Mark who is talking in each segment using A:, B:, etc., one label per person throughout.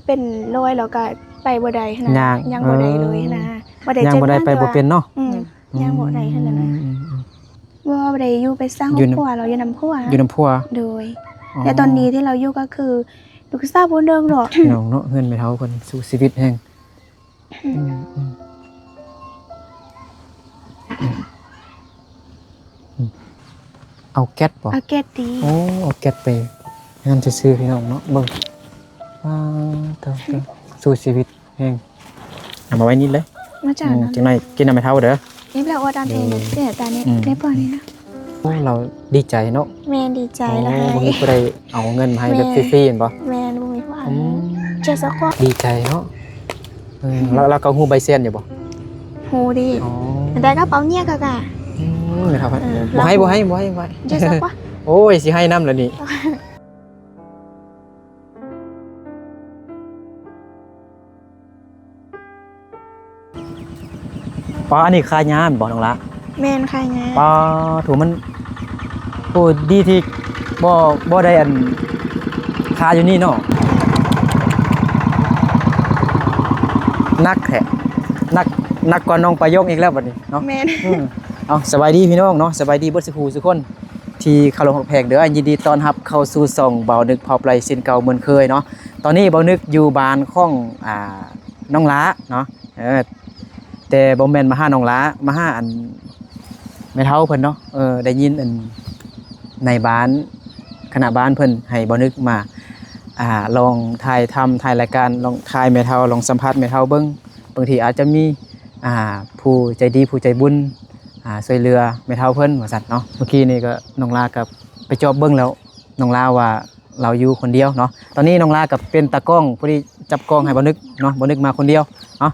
A: เป็นรอยแล้วก็ไปบ่ได้นะยังบ่ได้เลยนะบ่ได้
B: ยังบ่ได้ไปบ่เป็นเนาะ
A: ยังบ่ได้ขนาดนั้นว่าบ่ได้อยู่ไปสร้างครอบครัวเราอยู่นำพัว
B: อยู่นำพัว
A: โดยแต่ตอนนี้ที่เราอยู่ก็คือลูกสาวบ่เดิมหรอก
B: น้องเนาะเฮือนแม่เฒ่าเพิ่นสู้ชีวิตแฮงเอาแก๊สบ่
A: เอาแก๊สดี
B: โอ้เอาแก๊สไปงานซื่อๆพี่น้องเนาะเบิ่งเถอะสู้ชีวิตแฮงเอามาไว้นี่เลยจังได๋กินน้ำแม่เฒ่าเด้อ
A: นี่แปลว่าตอนนี้เนี่ยตอนนี้ได้ป่ะนี่นะ
B: โอ้เราดีใจเนาะ
A: แม่ดีใจแล้วให้
B: บ่มีผู้ใดเอาเงินมาให้แบบฟรีๆเห็นบ่
A: แม่บ่มีผู้ให้เจ้าสักว่า
B: ดีใจเนาะแล้วก็ฮู้ใบเซ็นอยู่บ่
A: ฮู้ดิแต่กระเป๋าเนี่ยก็กะ
B: ครับบ่ให้
A: เจ้าสักว่า
B: โอ้ยสิให้นำแล้วนี่ป้าอันนี้คายามบ่น้องละ
A: แม่นคายงาม
B: ป้าถูมันโอ้ดีที่บ่ได้อันคาอยู่นี่เนาะนักแท้นักกว่าน้องประโยคอีกแล้วบัดนี้เนาะ
A: แม่น
B: เอาสบายดีพี่น้องเนาะสบายดีเบิดสุขทุกคนที่เข้าลงแพงเด้อยินดีต้อนรับเข้าสู่ช่องเบานึกพอไพสินเก่าเหมือนเคยเนาะตอนนี้เบานึกอยู่บ้านของน้องล้าเนาะแต่บ่แม่นมาหาน้องล้ามาหาอันแม่เฒ่าเพิ่นเนาะได้ยินอันในบ้านคณะบ้านเพิ่นให้เบานึกมาลองถ่ายรายการลองถ่ายแม่เฒ่าลองสัมภาษณ์แม่เฒ่าเบิ่งบางทีอาจจะมีผู้ใจดีผู้ใจบุญช่วยเหลือแม่เฒ่าเพิ่นว่าซั่นเนาะเมื่อกี้นี่ก็น้องลากับไปจอบเบิ่งแล้วน้องลาว่าเราอยู่คนเดียวเนาะตอนนี้น้องลากับเป็นตากล้องผู้ที่จับกล้องให้บ่นึกเนาะบ่นึกมาคนเดียวเนาะ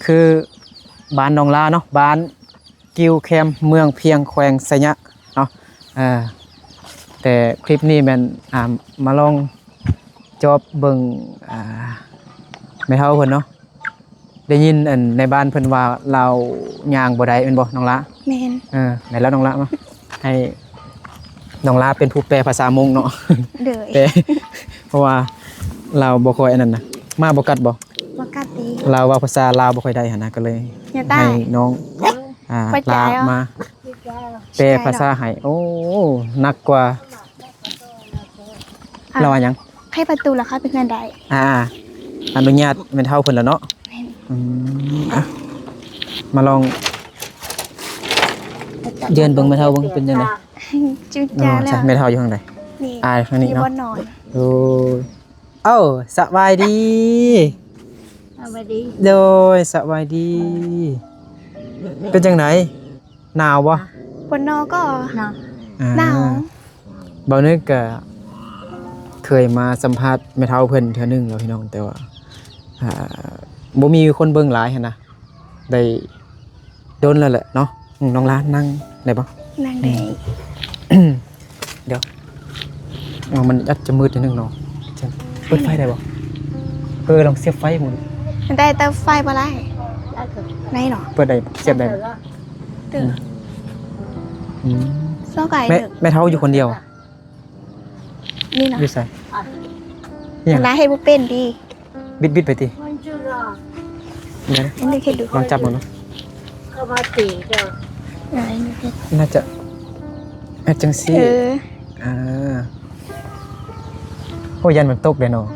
B: คือบ้านน้องลาเนาะบ้านกิวแคมเมืองเพียงแขวงไสยะเนาะแต่คลิปนี้แม่นมาลองจอบเบิ่งแม่เฒ่าเพิ่นเนาะได้ยินอันในบ้านเพิ่นว่าเราย่างบ่ได้แม่นบ่น้องละ
A: แม่น
B: ไหนแล้วน้องละมาให้น้องละเป็นผู้แปลภาษามงเนาะ
A: เด้อ
B: แปลเพราะว่าเราบ่ค่อยอันนั้นนะมาบ่กัดบ่
A: กัดดี
B: เราว่าภาษาลาวบ่ค่อยได้หั่นนะก็เลยให้น้องลามาแปลภาษาให้โอ้หนักกว่าเราว่าหยัง
A: ให้ประตูล่ะคะเป็นเงินใด
B: อนุญาตแม่นเฒ่าเพิ่นแล้วเนาะมาลองเดินเบิ่งแม่เฒ่าเบิ่งเป็นจังได๋
A: จุ๊จ้าแล้ว
B: แม่เฒ่าอยู่ทางใดทางนี้เนาะโอ้เอ้าสบายดีโดยสบายดีเป็นจังได๋หนาวบ่
A: บนนอก็หนาว
B: บ่นึกก็เคยมาสัมภาษณ์แม่เฒ่าเพิ่นเทื่อนึงแล้วพี่น้องแต่ว่าบ่มีคนเบิ่งหลายหั่นนะได้โดนแล้วแหละเนาะน้องล้านนั่งได้บ่
A: นั่งได้
B: เดี๋ยวมันอาจจะมืดนิดนึงเนาะเปิดไฟได้บ่ลองเสียบไฟหมด
A: ได้แต่ไฟบ่ได้ไหนเนาะ
B: เปิดได้เสียบได้
A: ซ้อไก่
B: แม่เฒ่าอยู่คนเดียว
A: นี่เนาะ
B: อยู่ไส
A: น้าให้บ่เป็นดี
B: บิดไปติ
A: นี่เฮ็ดดู
B: ลองจับมันเนาะ
C: เข้ามาตีเจ้า
B: น่าจะจังซี่โอ้ยันมันตกเลยเนาะ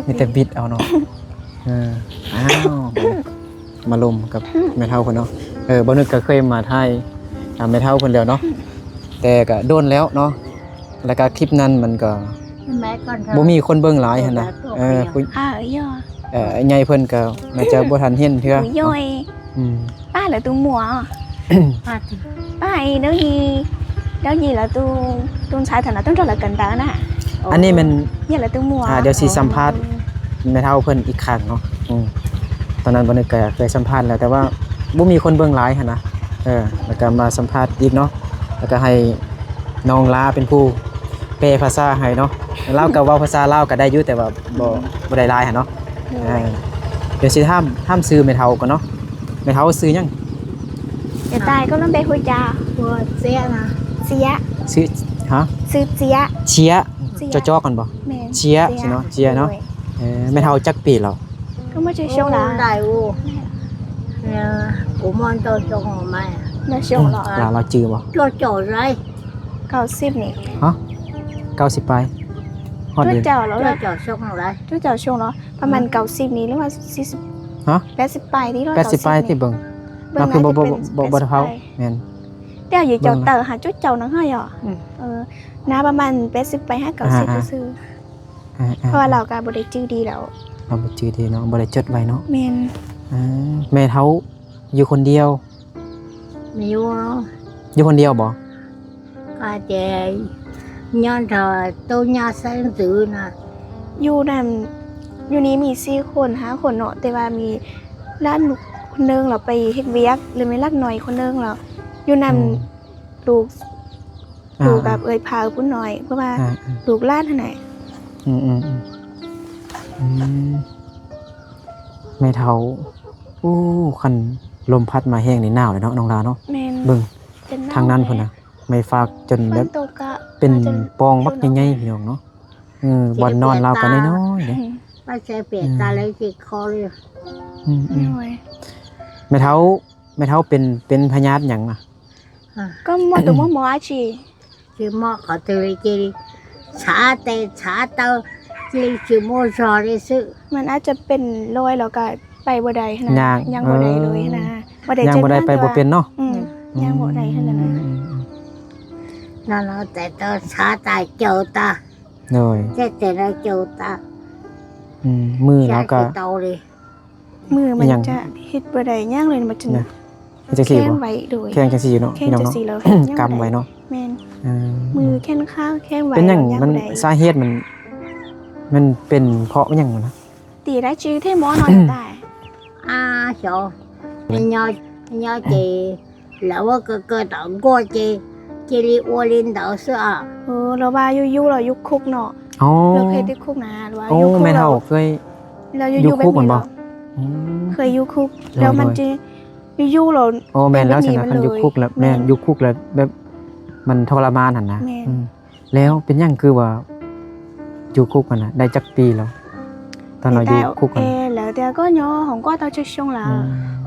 B: มีแต่บิดเอาเนาะอ้าวมาลมกับแม่เฒ่าเพิ่นเนาะบ่นึกก็เคยมาถ่ายแม่เฒ่าเพิ่นแล้วเนาะแต่ก็โดนแล้วเนาะแล้วก็คลิปนั้นมันก็บ่มีคนเบิ่งหลายหั่นน่ะใหญ่เพิ่นก็น่าจะบ่ทันเห็นเทื่
A: อย่อยป้าlà tôi muaป้าđâu gì là tôi xài thành là tôi rất là cần tớ nè
B: อันนี้มัน
A: นี่là tôi mua
B: เดี๋ยวสิสัมภาษณ์แม่เฒ่าเพิ่นอีกครั้งเนาะตอนนั้นบ่นึกก็เคยสัมภาษณ์แล้วแต่ว่าบ่มีคนเบิ่งหลายหั่นนะแล้วก็มาสัมภาษณ์อีกเนาะแล้วก็ให้น้องลาเป็นผู้แปลภาษาให้เนาะลาวก็เว้าภาษาลาวก็ได้อยู่แต่ว่าบ่ได้หลายหั่นเนาะเดี๋ยวสิถามชื่อแม่เฒ่าก่อนเนาะแม่เฒ่าชื่อหยัง
A: hiện tại có lắm bé hôi trà
C: xe nè
A: xía
B: ชื่อฮะ
A: ชื่อเจีย
B: เชีย จ่อๆกันบ่
A: แม่น
B: เชียร์สิเนาะเชียร์เนาะแม่เฒ่าจักปีแล้ว
A: ก็ไม่ใช่ช่วงละ
C: đại u của món tôi cho họ mày
A: มาช่วงละ
B: เราจื้อบ่
C: cho chỗ rồi
A: 90นี่
B: ฮะ90ปลายฮอด
A: ตัว
B: เดือน
A: เจ้าแล้ว
C: cho chỗ xong rồi
A: ตัวเจ้าช่วงละประมาณ90นี่หรือว่า40
B: ฮะ
A: 80ปลายที่เรา
B: 80ปลายที่เบิ่งเราคือบ่เฒ่าแม่น
A: เดี๋ยวอยู่เจ้าเตอหาจุดเจ้านังให้อ่ะน้าประมาณ80ไป50ซื่อเพราะว่าเราก็บ่ได้จื้อดีแล้ว
B: เราบ่จื้อดีเนาะบ่ได้จดไว้เนาะ
A: แม่น
B: แม่เฒ่าอยู่คนเดียว
C: nhiều
B: อยู่คนเดียวบ่
C: cả chị nhân rồi tôi nhà sáng tự nè
A: อยู่นั่นอยู่นี้มี4คน5คนเนาะแต่ว่ามีล้านลูกคนนึงเราไปเฮ็ดเวียกหรือไม่ลักหน่อยคนนึงเราอยู่นำลูกกับเอ้ยพาพุ่นน้อยเพราะว่าลูกล้านเท่าไหร่
B: แม่เฒ่าอู้คันลมพัดมาแห้งนี่หนาวเลยเนาะน้องลาเนาะ
A: แม่น
B: เบิ่ง
A: เป็นห
B: ทางนั้นพุ่นน่ะไม่ฝากจน
A: ฝ
B: แบ
A: น
B: บ
A: ตกก็
B: เป็นปองบักใหญ่ๆพี่น้องเนาะบ่อนนอนเราก็น้อยๆเด้
C: bác sẽ biết ta lấy chị khó đi
A: น้อย
B: แม่เฒ่าเป็นพญาติหยังอ่ะ
A: ก็หมอตัวหมออาชี
C: chị mò có từ lấy chị đi xả tê xả tao chị mua giò đi sự
A: มันอาจจะเป็นรอยแล้วก็ไปบ่ได้นะ
B: ย่าง
A: ยังบ่ได้เลยนะบ่ได้
B: ยังบ่ได้ไปบ่เป็นเนาะ
A: ยังบ่ได้หั่นน่ะนะ
C: nó tại tao xả tài chờ ta
B: โดย
C: chết để nó chờ ta
B: มือแล้วก็
C: xả tao đi
A: มือมัน
B: ยัง
A: จะเฮ็ดบ่ได้ย่างเลยมันจะ
B: นะจังซี่
A: แข้ง
B: บ่
A: ไว้โดย
B: แข้งจังซี่อยู่เนาะ
A: แข้ง
B: พี่น้อง
A: จะ
B: เนาะ
A: สีแล้ว
B: กำไว้เนาะ
A: แม่น
B: เออ
A: มือแข้งข้างแข้งไว้
B: เป็นหยัง
A: ย่าง
B: มัน
A: บ่ได้
B: สาเหตุมันเป็นเพราะหยังนะ
A: ตีได้ชื่อเท่หมอน้อยได้
C: chỗ nhớ chị lão cơ động của chị đi qua lên đảo xưa à
A: เราว่าอยู่เรายุคคุกเนาะ
B: อ๋อ
A: เราเคยติดคุกนะหรือว่า
B: โอ้
A: ยุคคุก
B: แม่เฒ่าเคย
A: เรา
B: อยู่
A: อยู่แบบ
B: คุกเหมือน
A: นี้
B: บ่
A: เนาะเคยอยู่คุกแล้วมันจะอยู่เรา
B: โอ้แม่นแล้วใช่ไหม
A: แบบนี้
B: คันอยู่
A: มันเลย
B: คุกแล้วแม่น
A: แม่น
B: อยู่คุกแล้วแบบมันทรมานหั่นนะ
A: แม่น
B: แล้วเป็นหยังคือว่าอยู่คุกกันนะได้จักปีแล้วตอนเราอยู่คุกกัน
A: แล้วแต่ก็ย่อของก็ตอนจะช่วงละ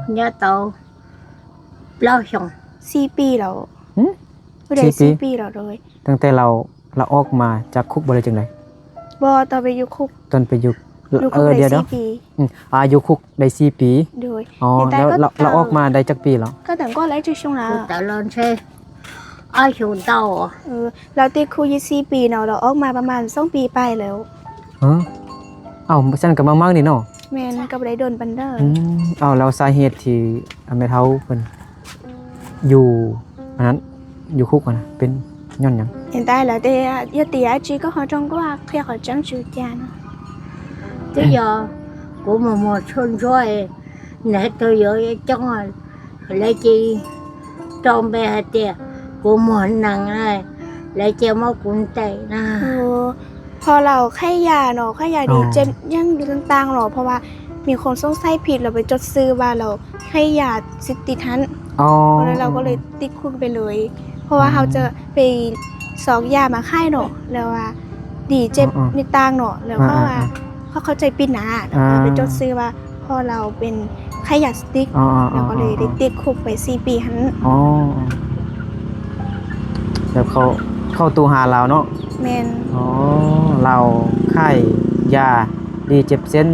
C: nhớ tao lâu xong
A: 4 ปีแล้ว
B: หึ
A: บ่ได้
B: 4
A: 4 ปีแล้วเลย
B: ตั้งแต่เราออกมาจากคุกบ่ได้จังได๋
A: บ่ตอนไปอยู่คุก
B: ตอนไปอยู่
A: อยู่คุก
B: เดี๋ยว
A: ได้
B: เนาะ
A: 4 ปี
B: อยู่คุกได้4 ปี
A: โดย
B: อ๋อ
A: แต่
B: แล้ว
A: ก็
B: เราออกมาได้จักปีแล้ว
A: ก็แต่ก็แล้วจะช่วงละ
C: tao lên xe ai xuống tao à
A: เราติดคุก24 ปีเนาะเราออกมาประมาณ2 ปีไปแล้ว
B: เอ้าฉันก็มากๆนี่เนาะ
A: แม่นก็บ่ได้โดนปันเด้อ
B: แล้วสาเหตุที่แม่เฒ่าเพิ่นอยู่อันนั้นอยู่คุกนะเป็นย้อนหยัง
A: hiện tại là tỷ chỉ có họ trong có khi họ chẳng chịu cha nó
C: bây giờ của một xuân rồi nãy tôi giờ trong rồi lấy chi trong bè tiền của một nàng này lấy chi máu cuốn tẩy nè
A: พอเราไข้ยาเนาะไข้ยาดีเจ็บยังต่างๆเนาะเพราะว่ามีคนสงสัยผิดเราไปจดซื้อว่าเราไข้ยาสิติทัน
B: อ๋อ
A: แล้วเราก็เลยติดคุกไปเลย เพราะว่าเขาจะไปสอกยามาไข้เนาะแล้วว่าดีเจ็บนิดต่างเนาะแล้วก็ว่าเขาเข้าใจปิดหนาเราไปจดซื้อว่าพอเราเป็นไข้ยาสติ๊กเราก็เลยได้ติดคุกไป4 ปีหัน
B: อ๋อแล้วเข้าตู้หาเราเนาะ
A: แมน
B: อ๋อเราค่ายยาดีเจ็บเส้น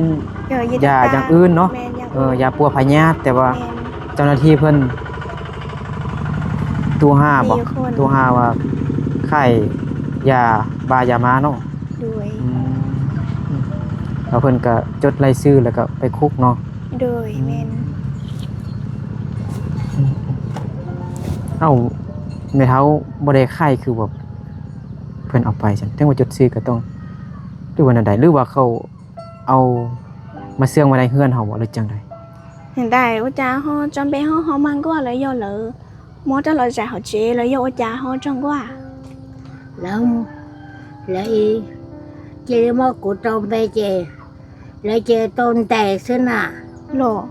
B: ยาอย่างอื่นเนาะ
A: แมนอย่าง
B: ยาปัวพยาธิแต่ว่า
A: แมน
B: เจ้าหน้าที่เพิ่นตู้ห้าบ่
A: มีคน
B: ตู้ห้าว่าค่ายยาบายามาเนาะ
A: ด้วย
B: แล้วเพิ่นก็จดรายชื่อแล้วก็ไปคุกเนาะ
A: โดยแมน
B: เอ้าแม่เฒ่าบ่ได้ค่ายคือแบบเพิ่นเอาไปซั่นถึงว่าจดชื่อก็ต้องหรือว่านั่นใดหรือว่าเขาเอามาเสื่องไว้ในเฮือนเฮาบ่หรือจังได
A: hiện tại ở cha họ trong bé họ mang qua lấy do lỡ mỗi cho lời trả họ chế lấy do cha họ trong qua
C: lắm lấy chi máu của trong bè chị lấy chi tôn tè xưa nè
A: lọ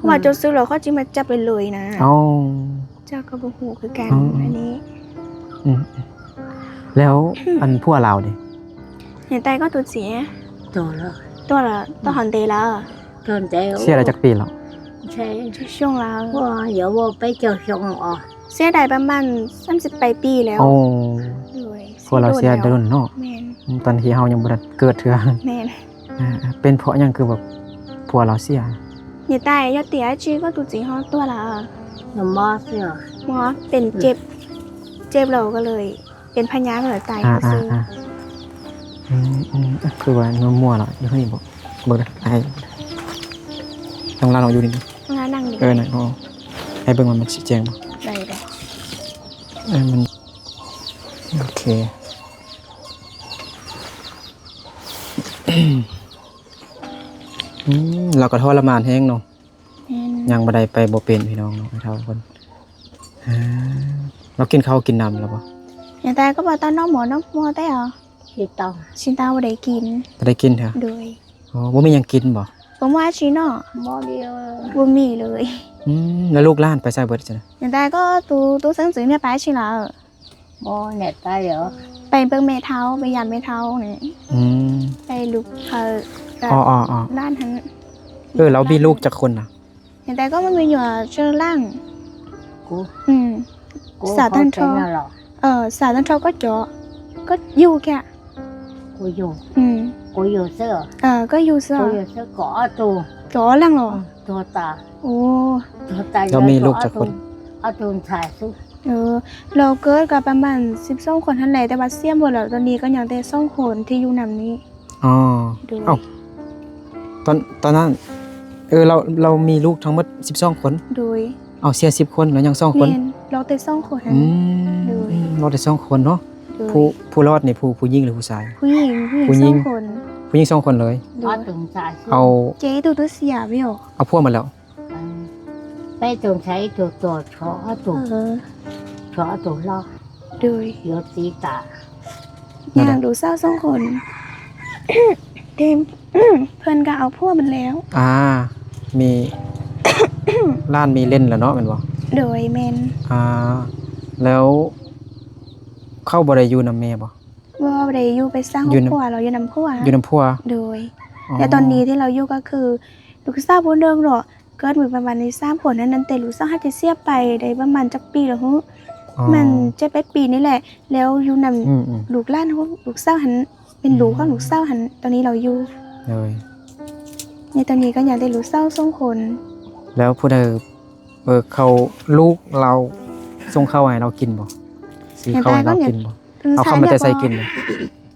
A: mà cho sư lọเขาchỉ màจับไปเลยนะ
B: อ๋อ
A: เจ้าก็บ่ฮู้คือกัน
B: อ๋ออั
A: อันนี้
B: แล้วอันพวกเราดิ
A: hiện tại có tụt xỉa
C: Tôi là
A: tôi là tôi hoàn tệ là
C: tôi để
B: เสียอะไรจักปีแล้ว
C: xe
A: ช่วงเรา
C: qua giờ vô bé cho xong à
A: เสียได้ประมาณ30 ปีแล้ว
B: โอ้
A: เลย
B: พวกเราเสียโดนเนาะ
A: แมน
B: ตอนที่เฮายังบ่ได้เกิดเทื่อ
A: แมน
B: เป็นเพราะหยังคือแบบพวกเราเสีย
A: hiện tại do tía chi có tụt xỉa hoตัวละ
C: nó mất rồi
A: หมอเป็นเจ็บเราก็เลย เป็นพญาก็เลยตาย
B: อ่า
A: ก็
B: อ่า
A: ซื้อ
B: อ่าคือว่ามันมั่วแล้วอยู่ให้บอกเบิกไอ้ต้องลาเราอยู่นี่
A: งานนั่งดี
B: หน่อยให้เบิ่งมันชี้แจงบ่
A: ได้เลย
B: มันโอเคเราก็ทรมานแห้งเนาะ
A: แม่น
B: ยังบ่ได้ไปบ่เป็นพี่น้องเนาะให้เท่าคนเรากินข้าวกินน้ำแล้วบ่
A: hiện tại có bảo tao nó mua tay à
C: khi tao
A: xin tao vào đấy kín
B: บ่ได้กินเถอะ
A: rồi
B: อ๋อบ่มีหยังกินบ่
A: ผมว่าชีเนาะ
C: mất đi
A: บ่มีเลย
B: แล้วลูกหลานไปใส่เบิดจังได๋
A: hiện tại có tú sáng sớmเนี่ยไปชีละ
C: mất nè tay rồi
A: ไปเบิ่งแม่เท้าไปยามแม่เท้านี่ ไปลูก
B: อ๋อ
A: ร้านหัน
B: เรามีลูกจักคนน่ะ
A: hiện tại có một người nhỏ chơi lang
C: cô
A: อืม
C: cô
A: Sợ
C: không
A: thân
C: thấy
A: cho.
C: nào rồi
A: สาวตั้งเท้าก็จ่อก็อยู่แก
C: cô vô
A: อืม
C: cô vô sữa
A: ก็อยู่ซะ
C: cô vô sữa có tu
A: จ่อลังเหรอ
C: tu ta
A: โอ้
C: tu ta
B: เรามีลูกจักคน
C: เอาตูนถ่ายซุ
A: เราเกิดกับประมาณ12 คนทั้งหลายแต่ว่าเสียมหมดแล้วตอนนี้ก็ยังแต่2 คนที่อยู่นำนี้
B: อ๋อ
A: ดู
B: เอ้า ตอนนั้นเรามีลูกทั้งหมด12 คน
A: โดย
B: เอาเสีย10 คนแล้วยัง2 คน
A: แม่นเราแต่2 คนนั้น โดย
B: รอดได้2 คนเนาะ
A: โดย
B: ผู้รอดนี่ผู้หญิงหรือผู้ชาย
A: ผู้หญิง
B: ผู้หญิง
A: 2 คน
B: ผู้หญิง2 คนเลย
A: โด
C: เอา
A: ย
C: ตูนถ่ายซุ
B: เอา
A: เจ๊ตัวเสียไปเหรอ
B: เอาพวกมาแล้ว
C: ไปตูนใช้ตัวชอตูชอตูรอ
A: โดย
C: โยตีตา
A: ย่างดูเศร้า2 คน เต็ม เพิ่นก็เอาพวกมันแล้ว
B: มี ร้านมีเล่นแล้วเนาะแม่นบ่
A: โดยแมน
B: แล้วเข้าบ่ได้อยู่นำแม่บ่
A: ว่าบ่ได้อยู่ไปสร้างค
B: อ
A: ร
B: ยู่
A: อบ
B: นำ
A: ครัวเราอยู่นำพัว
B: อยู่นำพัว
A: โดย และตอนนี้ที่เราอยู่ก็คือลูกสาวผู้เดิมเนาะเกิดมาประมาณใน3 คนนั้นแต่ลูกสาวให้จะเสียไปได้ประมาณจักปีแล้วฮึ
B: อ๋อ
A: มัน7-8 ปีนี่แหละ แล้วอยู่นำ
B: อืม
A: ลูกหล้านเขาลูกสาวหันเป็นลูกของลูกสาวหันตอนนี้เราอยู่
B: เลย
A: ในตอนนี้ก็อยากได้ลูกสาว2 คน
B: แล้วผู้ใดเขาลูกเราส่งข้าวให้เรากินบ่ซื้อข้าวให้เรากินบ่เอาข้าวมาแต่ใส่กินบ่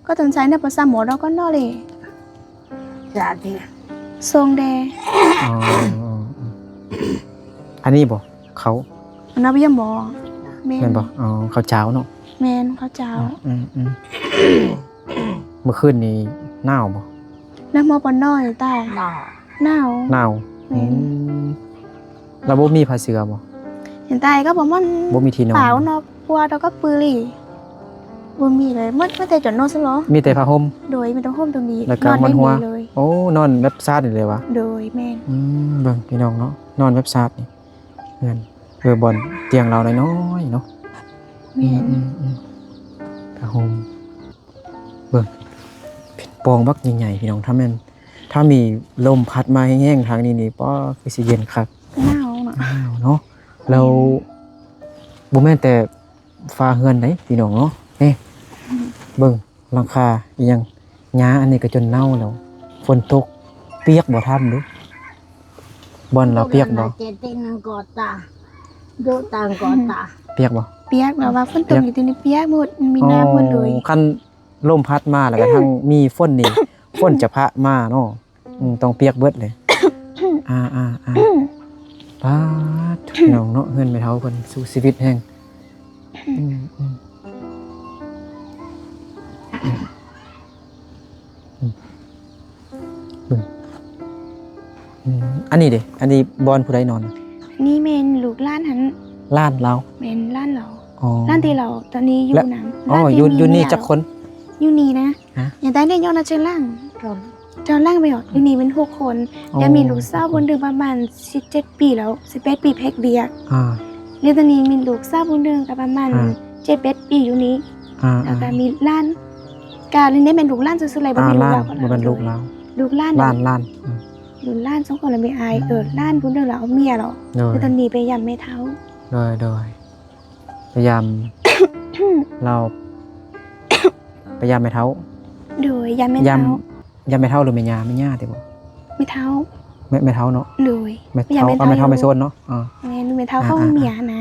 A: ก็ต้องใช้ในภาษาหมอเราก็นอเลย
C: dạ thì
A: ทรงแด
B: อ๋ออันนี้บ่เขา
A: อันนั้นเป็นหมอแม่
B: แม่นบ่เขาเจ้าเนาะ
A: แม่นเขาเจ้า
B: เมื่อคืนนี้หนาวบ่
A: น้ำหมอปอนน้อยตาย
C: nọ
A: หนาว
B: หนาว
A: แม่น
B: แล้วบ่มีผ้าเสื้อบ่
A: เห็นตายก็บอกมัน
B: บ่มีที่นอน
A: เปล่าเนาะปัวเราก็ปืลีบ่มีเลยมันแต่จนนอนซะเหรอ
B: มีแต่ผ้าห่ม
A: โดยไม่ต้องห่มตรงนี้
B: แล้วก็
A: นอน
B: มั
A: ได้
B: นหัว
A: เลย
B: โอ้นอนแบบซาดนี่เลยวะ
A: โดยแม่น
B: เบิ่งพี่น้องเนาะนอนแบบซาดนี่เพื่อนบอนเตียงเราน้อยๆเนาะ
A: แม่น
B: ผ้าห่มเบิ่งเป็นปองบักใหญ่ๆพี่น้องถ้ามีลมพัดมาแห้งๆทางนี้นี่ป้อคือสิเย็นคัก
A: หนาวเนาะ
B: อ้าวเนาะแล้วบ่แม่นแต่ฟ้าเฮือนได้พี่น้องเนาะเบิ่งหลังคาอีหยังหญ้าอันนี้ก็จนเน่าแล้วฝนตกเปียกบ่ทันดูบ่อนเราเปียกบ่
C: chết tên gọt ta vô tàng gọt ta
B: เปียกบ่
A: เปียกแบบว่าฝนตกอยู่ตรงนี้เปียกหมดมีน้ำหมดเลย
B: คันลมพัดมาแล้วก็ทั้งมีฝนนี่ ฝนจะพะมาเนาะต้องเปียกเบิดเลยป๊าดพี่น้องเนาะเฮือนแม่เฒ่าเพิ่นสู้ชีวิตแฮงอันนี้เด้อันนี้บอนผู้ใดนอน
A: นี่แม่นลูกหล้านหัน
B: ล้านเรา
A: แม่นหล้านเรา
B: อ๋อ
A: หล้านที่เราตอนนี้อยู่
B: และ
A: น้ำ
B: อ๋อ
A: หล้า
B: อยู่นี่
A: มี
B: จักคน
A: อยู่นี่นะ
B: ฮะ
A: อย่างใต้เนี่ยยอนะเชิญล่าง
C: rồi
A: จอนล่างไปหรออยู่นี่เป็น6 คน
B: อ๋อ
A: แล้วมีลูกสาวบนเดือนประมาณ17 ปีแล้ว18 ปีแพ็กเบียก
B: อ่า
A: แล้วตอนนี้มีลูกสาวบนเดือนกับประมาณ
B: อ่า
A: 7-8 ปีอยู่นี้แล้วก็มีหล้าน การเล่นได้เป็นลูกหล้านซื่อๆอะไรบ่มีลูก
B: ล้าน
A: เรา
B: บ่เป็นลูกเรา
A: ลูกหล้าน
B: ล้าน
A: ลูกหล้านสองคนละไม่อายหล้านพุ่นเด้อละเอาเมียเหรอ
B: โดย
A: คือตอนนี้ไปยำแม่เฒ่า
B: โดยพยายาม เราพยายามไม่เท่า
A: โดยยำแม่เฒ่าย
B: ำไม่เท่าหรือไม่ยาไม่ย่าติบ่
A: แม่เฒ่า
B: ไม่เท่าเนาะ
A: โดย
B: ไม่เท่าก็ไม่เท่าไม่โซนเนาะอ๋อ
A: แม่เฒ่าเข้าเมียนะ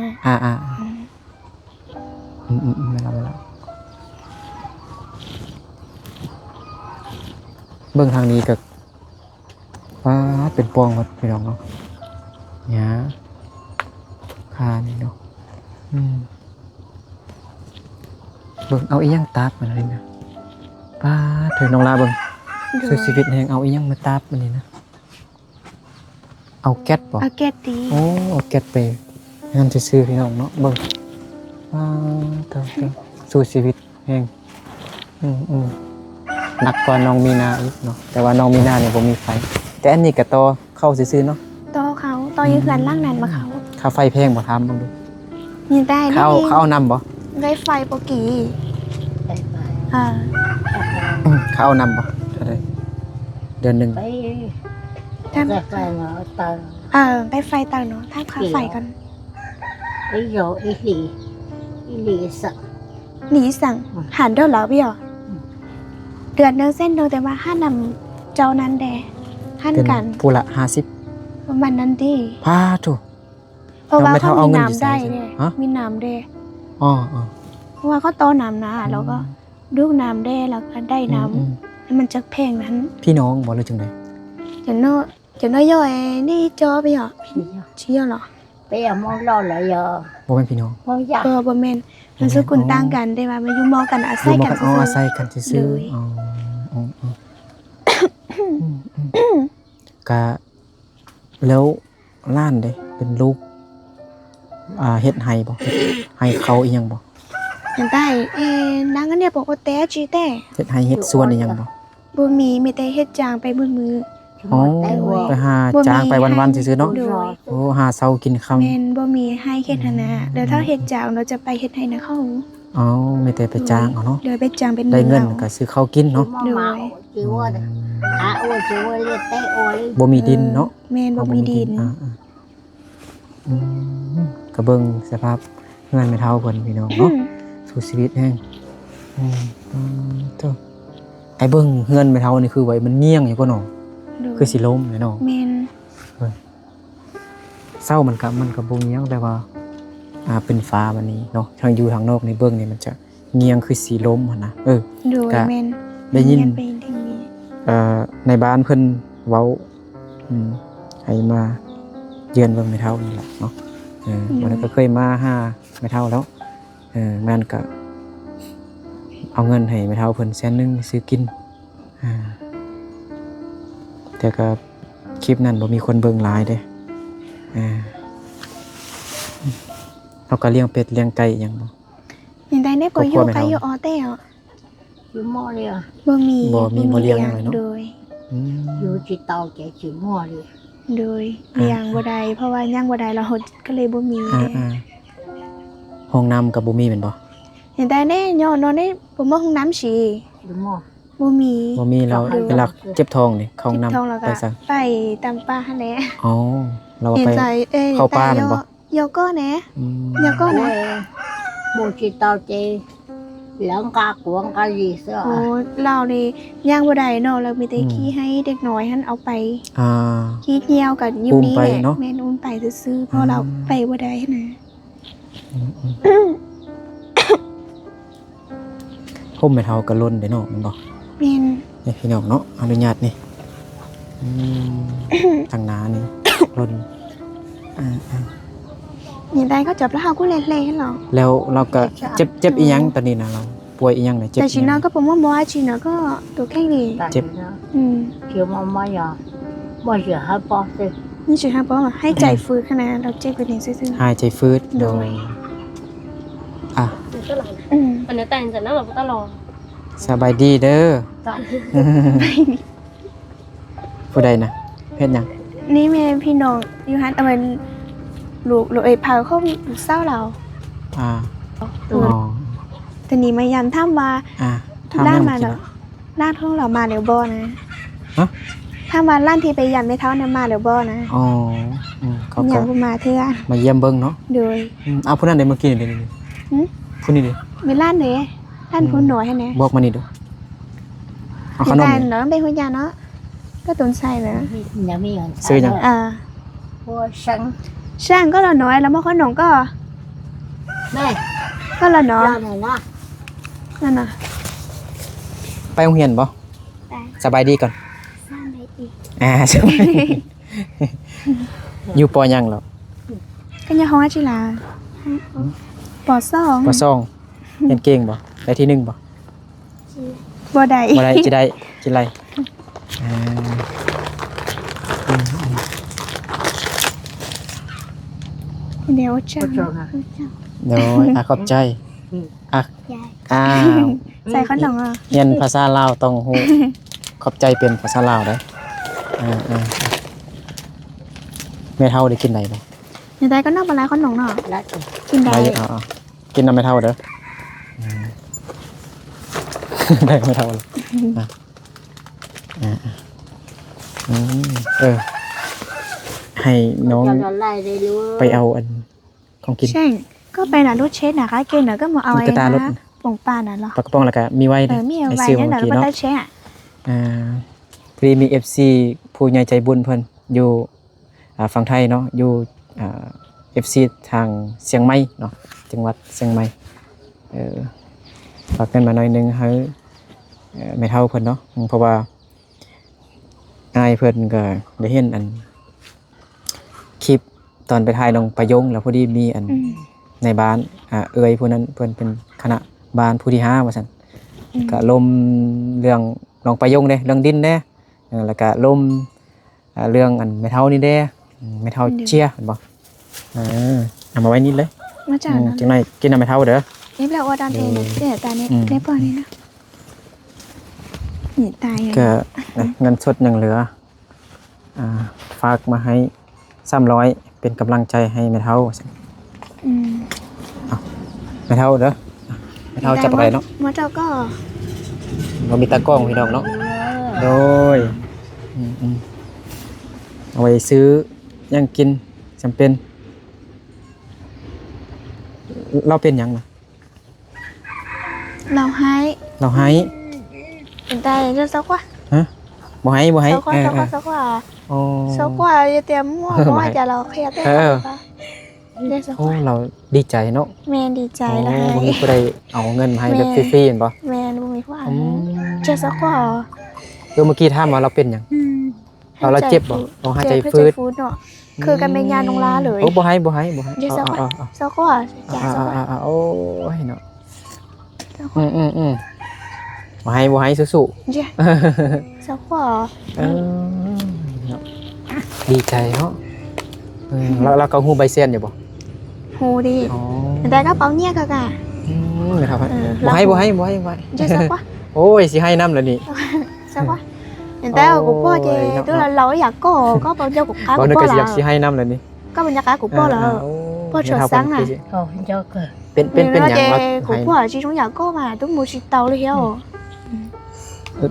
B: ไม่เล่าเบื้องทางนี้ก็ว้าเป็นปองครับพี่น้องเนาะเนี่ยคานี่เนาะเบิ่งเอาอีหยังตับมันเลยนะป้าเถิดน้องลาเบิ่งสุดชีวิตแห่งเอาอีหยังมาตับมันนี่นะเอาแก๊สบ่
A: เอาแก้ตี
B: โอ้เอาแก๊สไปงั้นซื้อพี่น้องเนาะเบิ่งป้าเถิดสู้ชีวิตแห่งหนักกว่าน้องมีนาอีกเนาะแต่ว่าน้องมีนาเนี่ยบ่มีไฟแต่อันนี้ก็ต่อเข้าซื่อๆเนาะ
A: ต่อเขาต่อยืนเพื่อนล่างนั้นมาเขา
B: ค่าไฟแพงบ่ถามเบิ่งดู
A: ยินได้
B: เขาเอานำบ่
A: ได้ไฟโปกี
C: ไปไป
B: เขาเอานำบ่เท่าใดเดือนหนึง
C: ไป
A: ถ้า
C: จะไปเนาะตอน
A: ได้ไฟต่างเนาะถ้าค่าไฟกัน
C: ไอ้โยไอ้หลีสัก
A: หนีสั่งหันเด้อเหรอพี่อ๋อเดือนนึงเส้นเดียวแต่ว่าห้านำเจ้านั้นแดหัน
B: เป็น
A: กัน
B: ผู้ละ50
A: ประมาณนั้นดิ
B: พาถู
A: เพราะว่า
B: ไม่
A: เขา
B: เท่าเอา
A: มี
B: เงินอยู่
A: น้ำได้
B: ใส่
A: เนี่ย
B: ฮะ
A: มีน้ำได้
B: อ๋อ
A: เพราะว่าเขาโตน้ำนะแล้วก็ดูน้ำได้แล้วก็ได้น้ำแล้วมันจะแพงนั้น
B: พี่น้องบ่เลยจังได๋
A: จะน้อยย่อยนี่จอพี่อ๋อ
C: พี่เนาะ
A: เชี่ยวเหรอ
C: ไปเอามองรอเลยยอ
B: บ่เป็นพี่น้อง
C: มองยาก
A: บ่แม่นมันสกุลต่างกันได้ว่ามันอยู่มอกันอาศัยกัน
B: อยู่บ่อาศัยกันซื่อ
A: เลย
B: ๆอ๋อก็แล้วล้านเด้เป็นลูกเฮ็ดให้บ่ให้เขาอีหยังบ่
A: เห็นได้นางอันเนี่ยบอกว่าแต่จีแต่
B: เฮ็ดให้เฮ็ดสวนอีหยังบ่
A: บ่มีแต่เฮ็ดจางไปมือ
B: อ๋อ
C: แต่ว่า
B: ไปหาจ้างไปวันๆซื่อๆเนาะ
A: โดย
B: โอ้หาเช้ากินค่ำ
A: แม่นบ่มีให้เฮ็ดหั่นน่ะเดี๋ยวถ้าเฮ็ดจางเราจะไปเฮ็ดให้นะเขา
B: อ๋อไม่แต่ไปจ้างเอาเนาะ
A: เดี๋ยวไปจางเป็น
B: ได้เงิน
A: มือ
B: ก็ซื้อข้าวกินเนาะ
C: มองมาจีว่าหาโอ้จีว่าเรียกเตะโอ้ย
B: บ่มีดินเนาะ
A: แม่นบ่มีดิน
B: กระเบิงสภาพเงินไม่เท่าเพิ่นพี่น้องเนาะสู้ชีวิตแฮงเจ้าไอ้เบิ่งเงินไม่เท่านี่คือไว้มันเงี่ยงอยู่บ่น้อง
A: โดย
B: คือสิล้มแน่น้อง
A: แม่น
B: เศร้ามันก็บ่เงี่ยงแต่ว่าเป็นฟ้าบัดนี้เนาะทางอยู่ทางนอกนี่เบิ่งนี่มันจะเงี่ยงคือสิล้มหั่นนะ
A: โดย
B: ก็
A: แม่น
B: ได้ยิน
A: เรีไปทางนี้
B: ในบ้านเพิ่นเว้าให้มาเยือนเบิ่งไม่เท่านี่แหละเนาะวันนั้นก็เคยมาหาไม่เท่าแล้วแม่นก็เอาเงินให้ไม่เท่าเพิ่น100,000ซื้อกินแต่ก็คลิปนั้นบ่มีคนเบิ่งหลายเด้เราก็เลี้ยงเป็ดเลี้ยงไก่หยังบ่
A: ยังได้บ่อยู่ไกลอยู่ออแต่อ่ะ
C: อยู่มอเลย
A: บ่มี
B: บ่เลี้ยงเลยเนาะ
A: โดย
C: อยู่จีเตาแกจีมอเลย
A: โดยเลี้ยงบ่ได้เพราะว่าย่างบ่ได้เราก็เลยบ่มีเด้
B: ห้องน้ำก็บ่มีแม่นบ่
A: เห็นได้แน่ย่อนอนได้บ่มาห้องน้ำสิ
C: อยู่มอ
A: บ่มี
B: บ่มีเราเวลาเจ็บท้องนี่เข้าห้องน้ำ
A: ท้องแล้ว
B: ไป
A: ก็
B: ซะ
A: ไปตามป่าหั่นแหละ
B: อ๋อเรา
A: เห็น
B: ไป
A: ใจ
B: เข้าป่านั่นบ่
A: โยก็แหนะ
C: โอ้ยโบจีเตาเจหลังกากวงกะลีเสื้อ
A: โอ้เรานี่ย่างบ่ได้เนาะเรามีแต่ขี้ให้เด็กน้อยหั่นเอาไป ขี้เหี่ยวกับยิ้มนี้แหละแม่นอุ้มไปซื่อๆเพราะเราไปบ่ได้นะ
B: ห่มไม่เท่าก็ล้นได้เนาะแม่นบ่
A: แม่น
B: นี่พี่น้องเนาะอนุญาตนี่ทางหน้านี่ล้น
A: นี่ได้ก็จับแล้วเฮาก็เล่ๆหรอ
B: แล้วเราก็เจ็บอีหยังตอนนี้นะเราป่วยอีหยังเนี่ยเจ็บ
A: แต่
B: อี
A: ชิ
B: หยั
A: นาง ก็ผมว่าบ่ว่าชินาก็ตัวแข็งดี
B: เจ็บ
C: เกี่ยวมาไม่ยาไม่เสียให้ปอสิ
A: นี่สิครับเพราะว่าให้ใจฟื้นขนาดเราเจ็บกว่านี้ซื่อ
B: หายใจฟืดโดยอ่ะ
A: ๆ
D: อันนี้แต่งเสร็จแล้วเราก็ต้องรอ
B: สบายดีเด้อผู้ใดนะเฮ็ดหยัง
A: นี่แม่พี่น้องอยู่ฮันเอาเป็นลูกพาเข้าลูกเศร้าเรา
B: อ๋อ
A: แต่นี่มายามถามว่า
B: ถาม
A: ร้า
B: แม่
A: น
B: เมื่
A: มา
B: อกี้
A: แล้ว
B: นะ
A: ร้านของเรามาแล้วบ่นะ
B: ฮะ
A: ถ้ามาร้านที่ไปยำในเท้าเนี่ยมาแล้วบ่นะ
B: อ๋อเขา
A: อ
B: ก็
A: ย่างบ่มาเทื่อ
B: มาเยี่ยมเบิ่งเนาะ
A: โดย
B: เอาผู้นั้นได้เมื่อกี้นี่
A: หึ
B: ผู้นี้ดิ
A: มีร้านเด้ร้านผู้หน่อยให้แหน่
B: บอกมานี่เด้อเอาขนม
A: ร้าน
B: นี่
A: เนาะเป็นหุ่นยาเนาะก็ต้นไทรนะ
C: nhà mi còn
B: Sư nhỉ?
C: mua sẵn
A: ช่างก็ละน้อยแล้วมาขนมก็
C: đây
A: ก็ละน้อย
C: ra này nó
A: นั่นน่ะ
B: ไปโรงเรียนบ่
A: ไป
B: สบายดีก่อน
A: สร้างได้อีก
B: สบายดีอยู่ปอยังเหรอ
A: ก็ยังฮ้องจิลาปอสอง
B: ปอซ่องเรียนเก่งบ่ได้ที่หนึ่งบ่
A: บ่ได้
B: บ่ได้จะได้จะไรอ่าอืม
A: เดี๋ยวจัง
C: có trường à
B: เดี๋ยวขอบใจอ่ะ
A: ยาย
B: อ้าว
A: ใส่ขนมอ่ะ
B: เรียนภาษาลาวต้องฮู้ขอบใจเป็นภาษาลาวได้แม่เฒ่าได้กินได้บ่
A: ในใดก็นอกปลาร้าขนมเนาะ
C: lá trường
A: กินได้
B: ได้เอาๆกินน้ำไม่เท่าเด้ออืม ได้ไม่เท่าเลยอ่ะอืมให้น้อง
C: cho nó lại đây luôn
B: ไปเอาอันของกิน
A: ใช่ก็ไปน่ะรถเช็ดนะคะเกณฑ์น่ะก็มาเอา
B: มี
A: ไอ้
B: กระตารถ
A: นะป่งป้าน่ะเหรอ
B: ปลากระป๋องแล้วก็มีไว้
A: มีเอา
B: ให้
A: ไว้
B: ซื้อ
A: นั่
B: มาน
A: น่ะ
B: กิน
A: แล้วก็
B: เนาะ
A: ได้เช็ดอ่ะ
B: พอดีมี FC ผู้ใหญ่ใจบุญเพิ่นอยู่ฝั่งไทยเนาะอยู่FC ทางเชียงใหม่เนาะจังหวัดเชียงใหม่ฝากเงินมาหน่อยหนึงให้ไม่เท่าเพิ่นเนาะเพราะว่าอายเพิ่นก็ได้เห็นอันคลิปตอนไปถ่ายน้องประยงแล้วพอดีมีอัน
A: อืม
B: ในบ้านเอ่ยผู้นั้นเพิ่นเป็นคณะบ้านผู้ที่5ว่าซั่นก็ลมเรื่องน้องประยงเด้เรื่องดินเด้แล้วก็ลมเรื่องอันไม่เท่านี่เด้ไม่เท่าเชียเห็นบ่เอามาไว้นี่เลย
A: มาจากนั้น
B: จังได๋กินน้ำไม่เท่าเด้อ
A: นี่แปลว่าตอนเทเนี่ยตาเนี่ยได้ป่ะนี่นะนี่ตายอย่าง
B: ก็เงินสดยังเหลือฝากมาให้300เป็นกำลังใจให้แม่เฒ่า
A: อืม
B: แม่เฒ่าเด้อแม่เฒ่าจับอะไรเนาะ
A: มาเจ้าก็
B: เรามีตากล้องพี่น้องเนาะโดยเอาไว้ซื้อยังกินจำเป็นเราเป็นหยังนะ
A: เราให้
B: เราให้
A: เป็นตายจะสักว่า
B: บ่ให้บ่ให้
A: สักว่าสักว่าสักว่า
B: โอ้
A: สักว่าจะเตรียมมั่วเพราะว่าจะเราเครียดได้ได้สัก
B: โอ้
A: ว่า
B: เราดีใจเนาะ
A: แม่ดีใจแล้ว
B: โอ้
A: ให้
B: บ่มีผู้ใดเอาเงินมาให้แบบฟรีๆเห็นบ่
A: แม่บ่มีผู้อ่านจะสักว่า
B: เมื่อกี้ถามว่าเราเป็นหยังเราเจ็บบ่เราหายใจฟืด
A: เนาะคือกันเป็นยาลงลาเลย
B: โอ้บ่ให้บ่ให้บ่ให้
A: จะสักว่าสักว่าจะสักว่า
B: โอ้ยเนาะบ่ให้สู้
A: เจ้สักว่า
B: ดีใจเนาะแล้วก็ฮู้ใบเซียนอยู่บ่
A: โหดีแต่ก็เป๋าเนี่ยก็กะ
B: ครับบ่ให้
A: จะสักว่า
B: โอ้ยสิให้น้ำแล้วนี่
A: สักว่าแต่กูพ่อเจตัวเราอยากก็เป๋าเจ้ากูค้า
B: บ่
A: กู
B: นึก
A: พ่อ
B: ก็สิอยาก
A: เรา
B: สิให้น้ำแล้วนี่
A: ก็บรรยากาศกูพ่อเราพ่อเฉิดซังอ่ะ
C: thôi cho cờ
B: เป็นหยังว่า
A: กูพ่อจี中อยากก็มาตุ้มมูชิเตาเลยเฮียว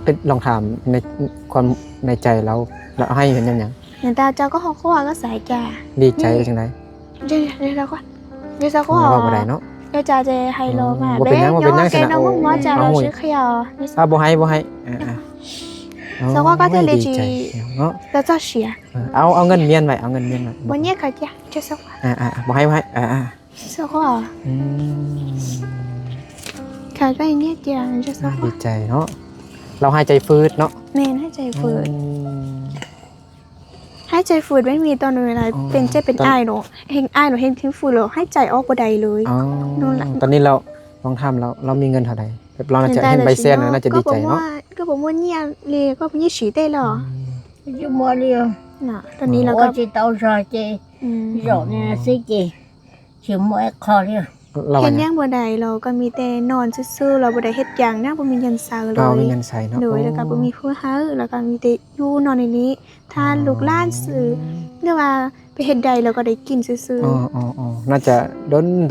B: เป็นลองถามในความในใจเราให้เห็นยัง
A: แต่เจ้าก็ฮอกว่าก็ใส่แก
B: ดีใจจังได๋
A: เดี๋ยวสักว่าเดี๋ยวสักว่า
B: ว่าบ่ได้เนาะ
A: เดี๋ยวจะไฮโลมา
B: บ่เป็นหยังบ่เป็นหยัง
A: เน้องว่าจะเราชื่อเขียว
B: บ่ให้
A: สักว่าก็จะเลยจี
B: เนาะ
A: แล้วจะเสีย
B: เอาเงินเมียนไว้เอาเงินเมียนไว้
A: วันนี้ก็จะสักว่า
B: บ่ให้
A: สักว่าขายก็อย่างเงี้ยเดียวจะสัก
B: ดี
A: ว่า
B: ใจเนาะเราหายใจฟืดเนาะ
A: แม่ให้ใจฝืนให้ใจฝืนไม่มีตอนเวลาเป็นเจ็บเป็นไอหนูเฮงไอหนูเฮงทิ้งฝืนเราให้ใจออกบ่ได้เลย
B: ตอนนี้เราลองทำเรามีเงินเท่าไหร่เราจะเห็นใบเส้นน่าจะดีใจเนาะ
A: ก็บอกว่าเนี่ยเลยก็เป็นยี่สีได้หรอ
C: chứ mua đi
A: น่ะตอนนี้เราก็
C: có chị tao rồi chị rồi nè xí chị chỉ mua kho đi
B: เรา
A: เห็นย่างบ่ได้เราก็มีแต่นอนซื่อๆเราบ่ได้เฮ็ดหยังนะบ่มีเงินซื้อเล
B: เรามี
A: ย
B: เงินใส่เนาะ
A: โดยแล้วก็บ่มีผู้หาแล้วก็มีแต่อยู่นอนในนี้ถ้าลูกหลานซื้อหรือว่าไปเฮ็ดใดเราก็ได้กินซื่อ
B: อ๋อน่าจะ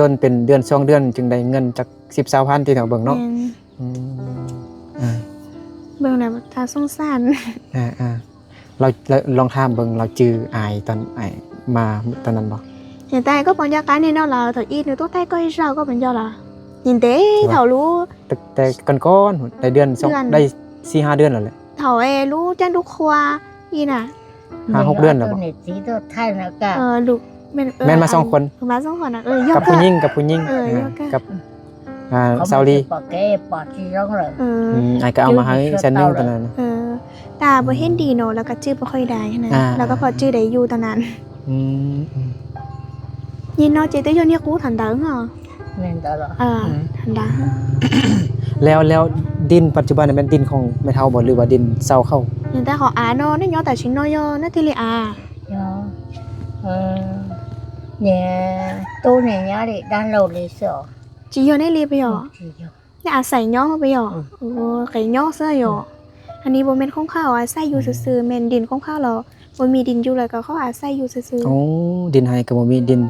B: ดนเป็นเดือน2เดือนจึงได้เงินจาก10-20,000ที่แถวเบิ่ง
A: ๆ
B: เนาะ
A: แม่น เบิ่งแล้วตาสงสาร
B: เราลองถามเบิ่งเราจื้ออายตอนอายมาตอนนั้นบ่
A: hiện tại có bọn gia cái nên nó là thời ít nữa tốt tay coi sao có bọn do là nhìn tế
B: Vâng.
A: thầu lú
B: แต่ก่อนๆได้เดือนสอง
A: เดือน
B: ได้ 4-5 เดือนแล้วแหละ
A: thầu e lú chân lú khoa gì nè
B: 5-6 เดือนแล้วบ่
C: นี่สีตัวไทยนะกะ
A: lục
B: แม่นมาสองคน
A: มาสองคนอ่ะ
B: กั
A: do
B: บผู้หญิงกับผู้หญิง
A: โยกะ
B: กับซาวลี
C: ปอกแกปอกที่ร้องเลย
B: ไอ้ก็เอามาให้แสนนึงตอนนั้น
A: ตาบ่เห็นดีเนาะแล้วก็ชื่อบ่ค่อยได้นะ
B: อ่า
A: แล้วก็พอชื่อได้อยู่ตอนนั้น
B: อืม
A: nhìn nó chỉ tới vô nhiêu cú thành tử hả
C: เล่นตลอด
A: thành đá
B: แล้วดินปัจจุบันเนี่ยเป็นดินของแม่เฒ่าบ่หรือว่าดินเซาเข้า
A: người ta họ nó nhỏ tài chính nó vô nó thì là
C: เนาะเนี่ยตู้เนี่ยเนี่ยดิด้านเราเลยเสียว
A: chỉ vô này li bây giờ cái xài nhỏ bây giờ cái nhỏ sao giờ anh đi bộ men không khao xài vô sừ men điền không khao là bộ mì điền vô là có khó xài vô sừ
B: โอ้ดินไฮก็บ่มีดิน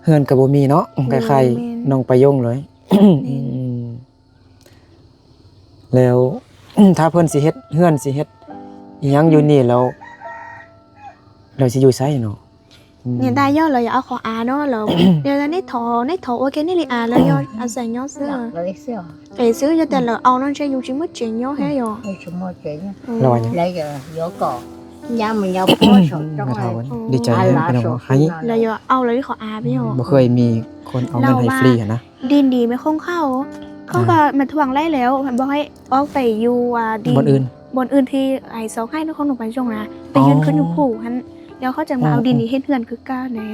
B: เฮือนก็บ่มีเนาะคล้ายๆน้องประยงเลยแล้ว ถ้าเพิ่นสิเฮ็ดเฮือนสิเฮ็ดอีหยังอยู่นี่แล้วเราสิอยู่ไสเนาะ
A: người ta do là ở họ đó là giờ là nét thọ ok nét li là do xài nhỏ
C: หลัก
A: xưa
C: เลยเสียว
A: cái xưa cho tên là ông nó sẽ dùng chỉ mất chuyện nhỏ hết rồi
C: ไม่ชั่วโมงเจ๋ง
B: ระวัง
C: แล้วจะยกก่อยามมันยาวพอสดตรง
B: แม่
C: ไหน
B: เฒ่าดีใจแฮงพี่น้องให้
A: là do ông lấy họ bây giờ
B: บ่เคยมีคนเอาเงินให้ฟรีอะนะ
A: ดินดีไม่คงเข้าเขาก็มาทวงไล่แล้วบอกให้ออกไปอยู่ดิน
B: บนอื่น
A: บนอื่นที่ไอ้สองให้นครหลวงไปจงนะไปยืนขึ้นอยู่ผู้ฮันแล้วเขาจะมาเอาดินนี้เฮ็ดเฮือนคือก้าวแน่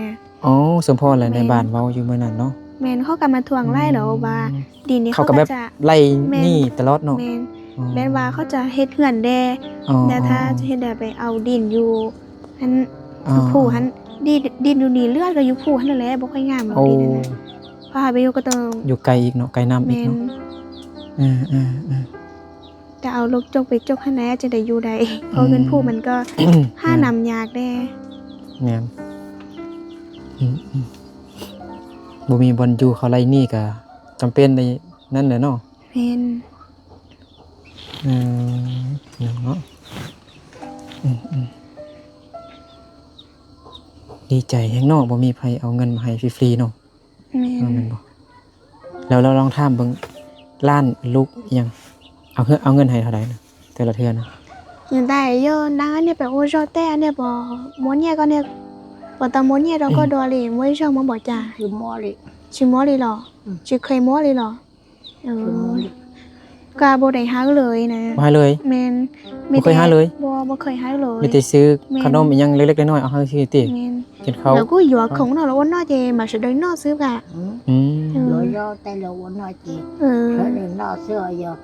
B: อ๋อสมพรแหละในบ้านเว้าอยู่มื้อนั้นเนาะ
A: แมนเขาก็มาทวงไล่แล้วว่าดินนี้
B: เขา
A: เขา
B: ก็
A: ก็
B: แบบ
A: จะ
B: ไล่หนี่ตลอดเนาะ
A: แมนแมนว่าเขาจะเฮ็ดเฮือนแด
B: อ๋อ
A: แต่ถ้าจะเฮ็ดได้ไปเอาดินอยู่ฮัน
B: อ๋อ
A: ผู้ฮันดินอยู่นี่เลือดก็อยู่ผู้ฮันนั่นแหละบ่ค่อยงามหรอก
B: โอ้
A: ดินนั่นน่ะพาไปอยู่ก็ต้อง
B: อยู่ไกลอีกเนาะไกลน้ำ
A: แม
B: อีก
A: น
B: เนาะ
A: แต่เอาลูกจกไปจกให้แน่จะได้อยู่ได้เพราะเงินผู้มันก็ห้านำยากแน่
B: แม่นบ่มีบอลอยู่เขาไล่หนี่ก็จำเป็นในนั่นแหละเนาะ
A: เป็น
B: เนาะดีใจแฮงเนาะบ่มีไผเอาเงินมาให้ฟรีๆเนาะ
A: แม่น
B: แม่นบ่แล้วเราลองถามเบิ่งล้านลูกอิหยังเอาเงินให้เท่าใดนะแต่ละเทื่อนะ
A: hiện tại giờ đang đi phải ô cho té đi bỏ muốn nhẹ con đi bỏ tao muốn nhẹ đó có đồ liền mới cho muốn bỏ trả
C: คือมอลิ
A: chỉ mua đi lò chỉ khơi mua đi lò
C: คือมอลิ
A: cả bộ đầy hái lời nè
B: บ่ให้เลย
A: men
B: บ่เคยหาเลย
A: บ่เคยหายเลย
B: มีแต่ซื้อ
A: แม่น
B: ขนมอิหยังเล็กๆน้อยๆเอาให้สิติ
A: men
B: กินข้าว
A: แล้วก็อยู่ของเราแล้วน้อยเจมาสุดเลยน้อยซื้อค่ะ
B: อืม
C: รอยย่อแต่ละวันน้อยจี
A: เออ
C: เพราะเดินนอกเสื้อเยอะ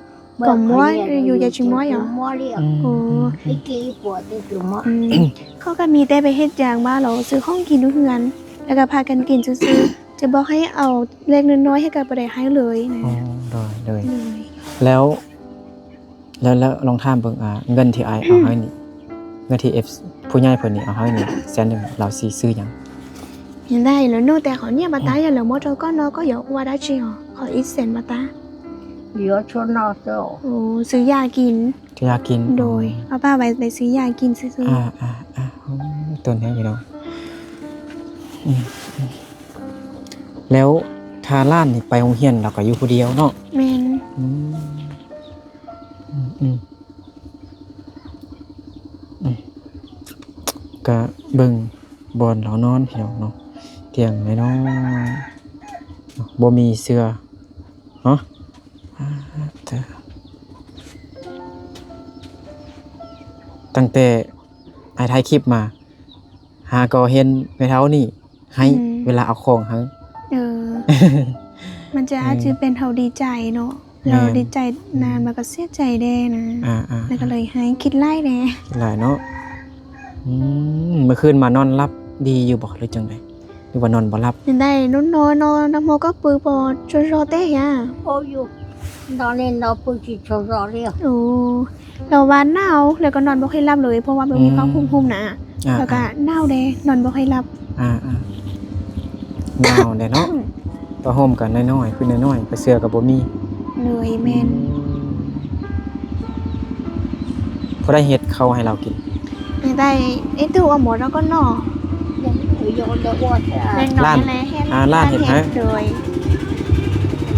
A: còn muaอยู่จะชิมmuaเหรอ
C: มอลิ
A: โอ้
C: ไอ้กี้ปวดที่คือมอ
A: เขาก็มีแต่ไปเฮ็ดอย่างบ้านเราซื้อของกินทุกเฮือนแล้วก็พากันกินซื้อๆจะบอกให้เอาเล็กน้อยให้กับบ่ได้ให้เลยนะ
B: อ๋อได้เลย
A: เลย
B: แล้วลองถามเบิ่งเงินที่อายเอาให้นี่เงินที่ F ผู้ใหญ่เพิ่นนี่เอาให้นี่แสนหนึงเราสิซื้อหยัง
A: hiện tại là nôแต่เขาเนี่ยมาตายlà mỗi trâu con nó có dấu qua đó chi hả họ ít sen mà ta
C: เยอะชนนอกเสื้อ
A: ซื้อยากิน
B: ที่อยากกิน
A: โดยเอาป้าไปซื้อยากินซื้อ
B: ต้นนี้อยู่เนาะแล้วทาล้านนี่ไปโรงเรียนเราก็อยู่ผู้เดียวเนาะ
A: แมน
B: ก็เบิ่งบอลเรานอนพี่น้องเนาะเตียงน้อยๆบ่มีเสื้อเนาะตั้งแต่ไอ้ถ่ายคลิปมาหาก็เห็นแม่เฒ่านี่ให้เวลาเอาของให้
A: มันจะอาจจะเป็นเท่าดีใจเนาะเราดีใจนานมาก็เสียใจแน่นะแล้วก็เลยให้คิดไล่แน่
B: หลายเนาะเมื่อคืนมานอนรับดีอยู่บ่หรือจังไดหรือว่านอนบ่รับ
A: hiện tại nó nó mua các bữa bò cho té hả
C: โอ้ยนอนเล่นนอนปุ๊บจีโชว์รอเรียก
A: เราวันหนาวแล้วก็นอนบ่ค่อยหลับเลยเพราะว่ามันมีความหุ่มๆนะแล้วก็หนาวแดนอนบ่ค่อยหลับ
B: หนาวแน่เนาะผ้าห่มกันน้อยๆขึ้นน้อยๆไปเสื้อก็บ่มี
A: เลยแมน
B: ผู้ใดเฮ็ดเขาวให้เรากิน
A: hiện tại ít tu ở một nó có nọ
C: Tự do để qua thế
A: nên nói
B: Lan.
A: này hết
B: Lan thì phải.
A: rồi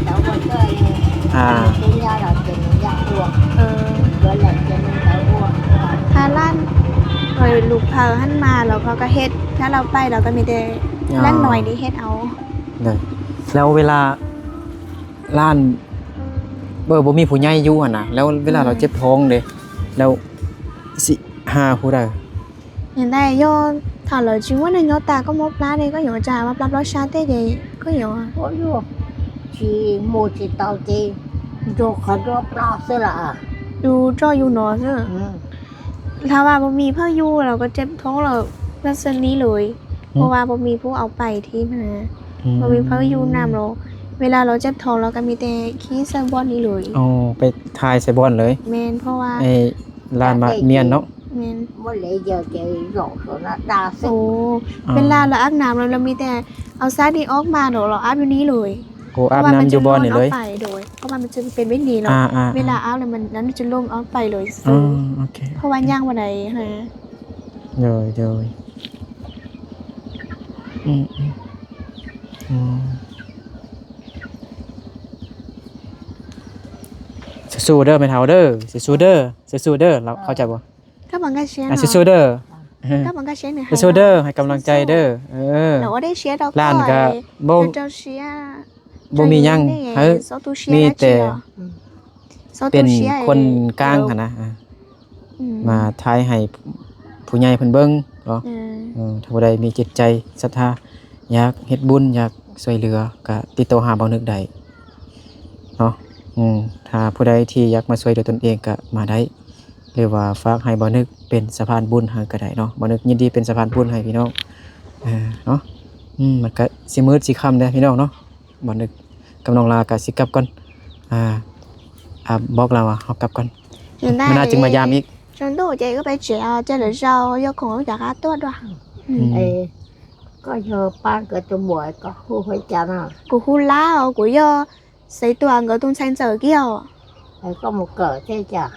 C: đậu qua chơi
B: À.
C: cái nhà là tiền nhà uống gọi là tiền đậu uống
A: Hà Lan rồi lục thờ hắn màเราก็เฮ็ดถ้าเราไปเราก็มีแต่ลั่นหน่อยดิเฮ็ดเอา
B: เลยแล้วเวลาร้านบ่มีผู้ใหญ่อยู่หั่นน่ะแล้วเวลาเราเจ็บท้องเด้แล้วสิหาผู้ใด
A: hiện tại do thảo lời chínhว่าในยตาก็มบล้าđây có hiểu trà mà bắp đó xa thế gì có hiểu à
C: có vô chỉ một chỉ tàu chỉ cho khó cho bao xưa là
A: ดูจ่ออยู่หนอซะถ้าว่าบ่มีเพื่ออยู่เราก็เจ็บท้องเราลักษณะนี้เลยเพราะว่าบ่มีผู้เอาไปที่มันนะบ่มีเพื่ออยู่นำเราเวลาเราเจ็บท้องเราก็มีแต่ขี้ใส่บอนนี้เลย
B: อ๋อไปทายใส่บอลเลย
A: แม่นเพราะว่า
B: ไอ้ร้านมาเมียนเนาะ
A: แม่น
C: mới lấy giờ cái rổ của nó đa
A: โอ้
C: sức
A: เวลาเราอาบน้ำเรามีแต่เอาซาดีออกมาเราอาบอยู่นี้เลย
B: โกอาบน้ำอยู่บอลนี่เลย
A: พราะว่ามันจะร่นออกไปโดยเพราะว่ามันจะเป็นไม่ดีเนาะ
B: อ่าๆ
A: เวลาอาบแล้วมันนั้นจะล่มออกไปเลย
B: อ๋อโอเค
A: เพราะว่าย่างวันไหนฮะ
B: เลยอืมสู้เด้อไม่เท่าเด้อสู้เด้อเราเข้าใจบ่
A: các bạn cái share
B: อ่ะ
A: เนาะ
B: สู้เด้อ
A: các bạn cái share này
B: สู้เด้อให้กำลังใจเด้อ
A: เราได้เชียร์เรา
B: ร้านก็บ่
A: เจ้าเชียร์
B: บ่มีหยังเฮ้ย
A: ซอตูเชียร์
B: มีแต่
A: ซอ
B: เป็
A: ตู
B: น
A: เชียร์
B: คนกลางหั่นนะมาทายให้ผู้ใหญ่เพิ่นเบิ่งเนาะถ้าผู้ใดมีจิตใจศรัทธาอยากเฮ็ดบุญอยากช่วยเหลือก็ติดต่อหาเบานึกได้เนาะถ้าผู้ใดที่อยากมาช่วยด้วยตนเองก็มาได้หรือว่าฝากให้เบานึกเป็นสะพานบุญให้ก็ได้เนาะเบานึกยินดีเป็นสะพานบุญให้พี่น้องเนาะมันก็สิมืดสิค่ำเด้อพี่น้องเนาะเบานึกกับน้องลาก็สิกลับก่อนบอกเราเฮากลับก่อนมันน่าจึงมายามอีก
A: chúng tôi chạy có phải trẻ cho là rau do còn chả cá tốt đâu
C: Ê, có giờ ban cái tụi muội có khu phải chả nào
A: của khu lá của do xây toàn của tung xanh giờ kia
C: phải có một cỡ thế chả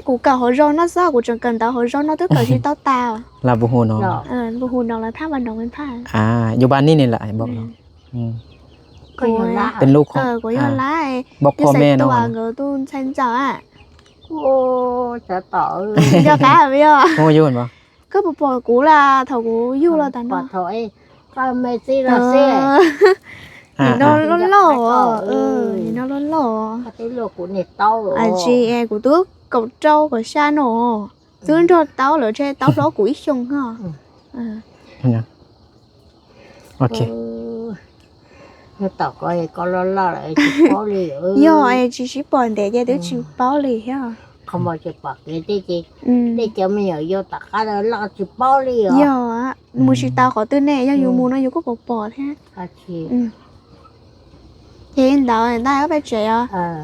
A: của cả hồi rau nó sao của trường cần tao hồi rau nó tức cỡ chỉ tao tao
B: ลาบ่ฮู้เนาะ
C: rồi
A: บุหูดอกละท่าวันดอกเป็นผ้า
B: อยู่บ้านนี่นี่แหละบอกเรา
C: có giờ lá
B: เป็นลูกของ
A: của do lá
B: บอกพ่อแม่เนาะ
A: toàn của tung xanh giờ à
C: ô chả tỏ
A: do cá à bây giờ
B: โอ้อยู่เห็นบ่
A: cứ bộ bò cũ là thầu cũ du là tao
C: bỏ
A: nó
C: thôi có Messi là xe
A: nhìn nó lón lỏ nhìn nó lón lỏ
C: có cái lô của nệt tao rồi
A: chị em của tước cậu trâu của sa nổ dưới cho tao lỡ trên tao đó của ít chung ha
B: เนี่ยโอเค
C: nó tao coi có lo lại chỉ có lì
A: do em chỉ bọn để cho đứa chịu bao lì ha
C: không bao giờ bỏ cái gì chị để cho mình ở vô tất cả là lo chỉ bao lì rồi
A: do á mua chỉ tao có tư này do dù mua nó dù có bột bò thế
C: à chị
A: thì đào người ta có phải trẻ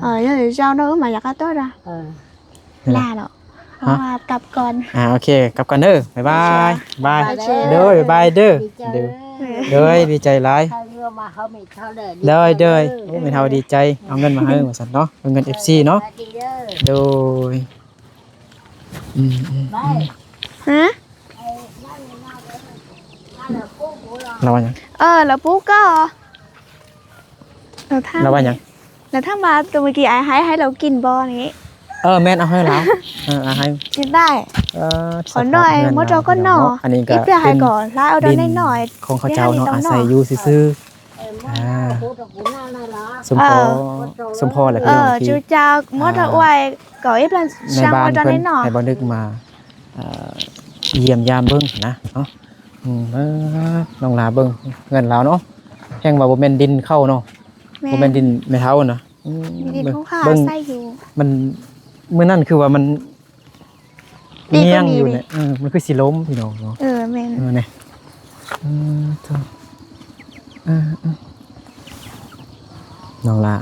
A: do thì rau nó mà giặt cái tốt ra là đó cặp con
B: โอเคกลับกันเด้อบ๊ายบายบายเด้อบ๊ายบายเด้อเด้อเด้อดีใจหลาย
C: mà không bị thao đời
B: เด้อโอ้ไม่เท่าดีใจเอาเงินมาให้ว่าซั่นเนาะเป็นเงิน FC เนาะโดย
A: ฮะ
B: เราว่าหยัง
A: là bố có là tham
B: เราว่าหยัง
A: là tham mà tụi mình kỳ ai hái là kinh bò này
B: แม่นเอาให้แล้วเอาให้
A: trên đây
B: ขอ
A: nói mỗi trâu có nọ
B: อันนี้ก็
A: ít ra
B: เป็
A: hai
B: น
A: cỏ lá ở đó nên nổi
B: ของเขาเจ้าเนาะอาศัยอยู่ซื่อสมพอแหละพี่น้องที่
A: chú chào mỗi trâu quay cỏ ít là
B: ใน
A: sang
B: บ้าน
A: ở đó
B: เพิ่น
A: nên nổi
B: ให้บ่นึกมาเยี่ยมยามเบิ่งนะเนาะน้องลาเบิ่งเงินเราเนาะแห่งว่าบ่แม่นดินเข้าเนาะบ่แม่นดินไม่เท่านะ
A: đi không khá
B: เบิ่ง
A: say dù
B: มันมื้อนั้นคือว่ามัน
A: ดีก็
B: เงียง
A: ดี
B: อยู่
A: ดิ
B: เนี่ยมันคือสิล้มพี่น้องเนาะ
A: men
B: เนี่ยโธ่น้องลา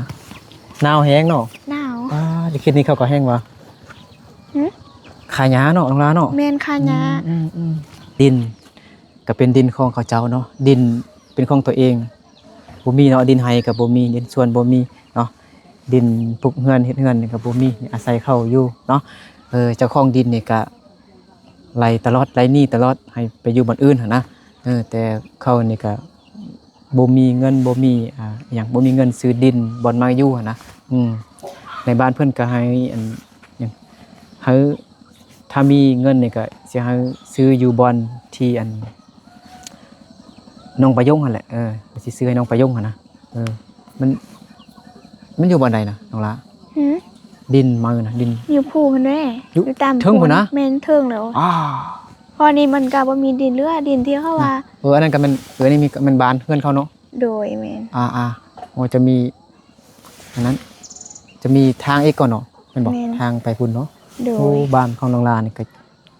B: หนาวแห้งเนาะ
A: nào
B: จะคิดนี่เขาก็แห้งวะขายหญ้าเนาะน้องลาเนาะ
A: men khai nhá
B: ดินก็เป็นดินของเขาเจ้าเนาะดินเป็นของตัวเองบ่มีเนาะดินไห้กับบ่มีดินส่วนบ่มีเนาะดินปลูกเฮือนเฮ็ดเฮือนนี่ก็บ่มีอาศัยเข้าอยู่เนาะ เจ้าของดินนี่ก็ไล่ตลอดไล่หนี้ตลอดให้ไปอยู่บ้านอื่นหั่นนะแต่เขานี่ก็บ่มีเงินบ่มีหยังบ่มีเงินซื้อดินบ่อนมาอยู่หั่นนะในบ้านเพิ่นก็ให้อันหยังให้ถ้ามีเงินนี่ก็สิให้ซื้ออยู่บ่อนที่อันน้องประยงหั่นแหละสิซื้อให้น้องประยงหั่นนะมันอยู่บ่อนใดนะน้องละ
A: หือ
B: ดินมือนะดิน
A: อยู่ภูมันแม่
B: อยู่
A: ตาม
B: เทิงพุ่นนะ
A: แม่นเทิงแล้ว พอนี้มันก็บ่มีดินเหลือดินที่เขาว่า
B: อันนั้นก็มันนี่มีมันบานเพื่อนเขาเนาะ
A: โดยแม่น
B: โอ้จะมีอันนั้น จะมีทางเอกก่อนเนาะแมันบอกทางไปพุ่นเนาะ
A: โด
B: โอ้
A: ย
B: บ้านของน้องลานี่ก็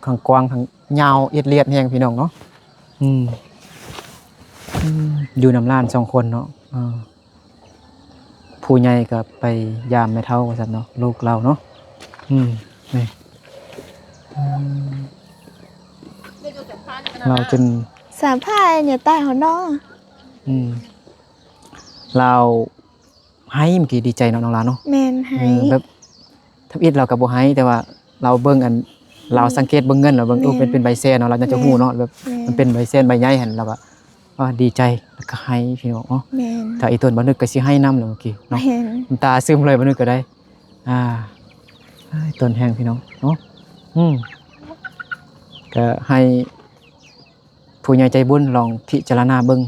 B: ข้างกว้างข้างยาวเอียดเลียดแฮงพี่น้องเนาะอยู่น้ำล้าน2 คนเนาะผู้ใหญ่ก็ไปยามแม่เฒ่าว่าซั่นเนาะลูกเราเนาะนี่เราจน
A: สามผ้าเนี่ยใต้หัวน้อง
B: เราให้เมื่อกี้ดีใจเนาะน้องลาเนาะ
A: แม่นให้
B: แบบทำอิดเรากับบ่ให้แต่ว่าเราเบิ่งอันเราสังเกตเบิ่งเงินเราเบิ่งเป็นใบแซนเนาะเราจะฮู้เนาะแบบมันเป็นใบแซนใบใหญ่หั่นเราก็ดีใจแล้วก็ให้พี่น้องเนาะ
A: แม่น
B: ถ้าอีต้นบ่นึกก็สิให้นำเลยเมื่อกี้เนาะ
A: แม่น
B: น้ำตาซึมเลยบ่นึกก็ได้ต้นแห้งพี่น้องเนาะก็ให้ผู้ใหญ่ใจบุญลองพิจารณาเบิ่ง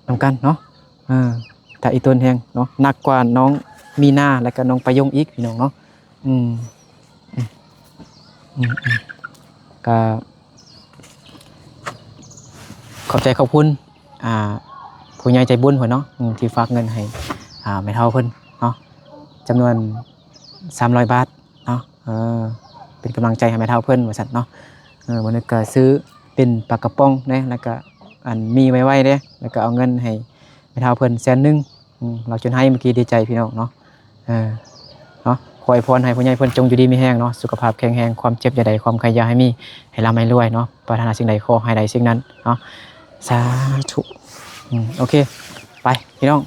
B: นำกันเนาะแต่อีต้นแห้งเนาะหนักกว่าน้องมีนาแล้วก็น้องประยงอีกพี่น้องเนาะก็ขอบใจขอบคุณผู้ใหญ่ใจบุญหัวเนาะที่ฝากเงินให้แม่เฒ่าเพิ่นเนาะจำนวน300 บาทเนาะเป็นกำลังใจให้แม่เฒ่าเพิ่นว่าซั่นเนาะวันนี้ก็ซื้อเป็นปลากระป๋องนะแล้วก็อันมีไว้เด้แล้วก็เอาเงินให้แม่เฒ่าเพิ่น100,000เราจนให้เมื่อกี้ดีใจพี่น้องเนาะเนาะขออวยพรให้ผู้ใหญ่เพิ่นจงอยู่ดีมีแรงเนาะสุขภาพแข็งแรงความเจ็บอย่าใดความใครอย่าให้มีให้ร่ำให้รวยเนาะปรารถนาสิ่งใดขอให้ได้สิ่งนั้นเนาะสาธุโอเคไปพี่น้อง